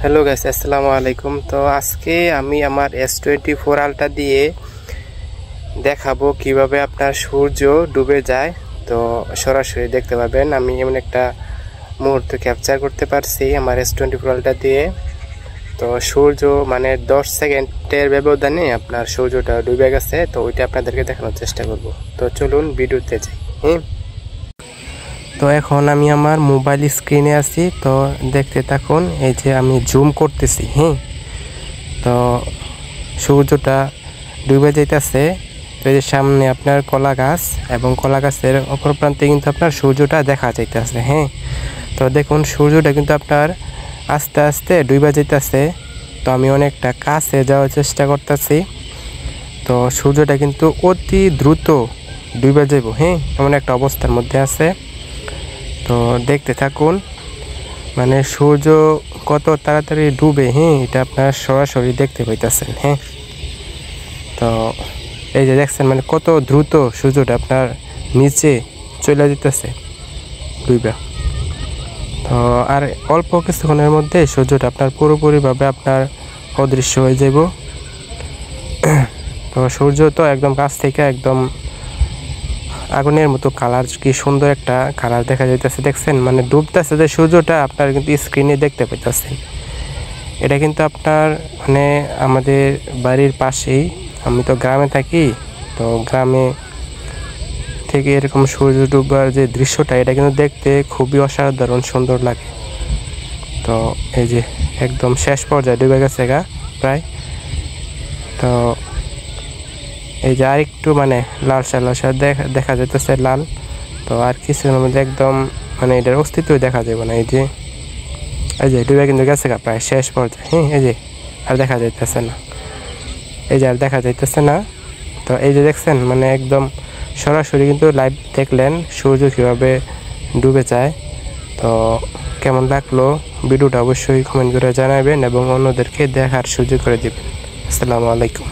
Hello guys, আসসালামু আলাইকুম। তো আজকে আমি আমার S24 আলট্রা দিয়ে দেখাবো কিভাবে আপনার সূর্য ডুবে যায়। তো সরাসরি দেখতে পাবেন আমি এমন একটা মুহূর্ত ক্যাপচার করতে পারছি আমার S24 আলট্রা দিয়ে। তো সূর্য মানে 10 সেকেন্ডের ব্যবধানে আপনার সূর্যটা ডুবে গেছে। তো ওইটা আপনাদেরকে দেখানোর চেষ্টা করব। তো চলুন ভিডিওতে যাই। তো এখন আমি আমার মোবাইল স্ক্রিনে আছি, তো দেখতে থাকুন। এই যে আমি জুম করতেছি। তো সূর্যটা ডুবে যাইতেছে। তো এই যে সামনে আপনার কলা গাছ এবং কলা গাছের অপর প্রান্তে কিন্তু আপনার সূর্যটা দেখা যাইতেছে। তো দেখুন সূর্যটা কিন্তু আপনার আস্তে আস্তে ডুবে যাইতেছে। তো আমি অনেকটা কাছে যাওয়ার চেষ্টা করতেছি। তো সূর্যটা কিন্তু অতি দ্রুত ডুবে যাব। এমন একটা অবস্থার মধ্যে আছে। তো দেখতে থাকুন, মানে সূর্য কত তাড়াতাড়ি ডুবে এটা আপনারা সরাসরি দেখতে পাইতেছেন। তো এই যে দেখছেন মানে কত দ্রুত সূর্যটা আপনার নিচে চলে যেতেছে ডুবে। তো আর অল্প কিছুক্ষণের মধ্যে সূর্যটা আপনার পুরোপুরিভাবে আপনার অদৃশ্য হয়ে যাব। তো সূর্য তো একদম কাছ থেকে একদম আগুনের মতো কালার, কি সুন্দর একটা কালার দেখা যাইতেছে। দেখছেন মানে ডুবতেছে যে সূর্যটা আপনার কিন্তু স্ক্রিনে দেখতে পাইতেছেন। এটা কিন্তু আপনার মানে আমাদের বাড়ির পাশেই, আমি তো গ্রামে থাকি। তো গ্রামে থেকে এরকম সূর্য ডুবার যে দৃশ্যটা, এটা কিন্তু দেখতে খুবই অসাধারণ সুন্দর লাগে। তো এই যে একদম শেষ পর্যায়ে ডুবে গেছে প্রায়। তো এই যে আরেকটু মানে লালসা দেখা যাইতেছে লাল। তো আর কিছুক্ষণের মধ্যে একদম মানে এটার অস্তিত্ব দেখা যাবে না। এই যে ডুবে কিন্তু গেছে প্রায় শেষ পর্যায়ে। এই যে আর দেখা যাইতেছে না, এই যে আর দেখা যাইতেছে না। তো এই যে দেখছেন মানে একদম সরাসরি কিন্তু লাইভ দেখলেন সূর্য কীভাবে ডুবে যায়। তো কেমন লাগলো ভিডিওটা অবশ্যই কমেন্ট করে জানাবেন এবং অন্যদেরকে দেখার সুযোগ করে দেবেন। আসসালামু আলাইকুম।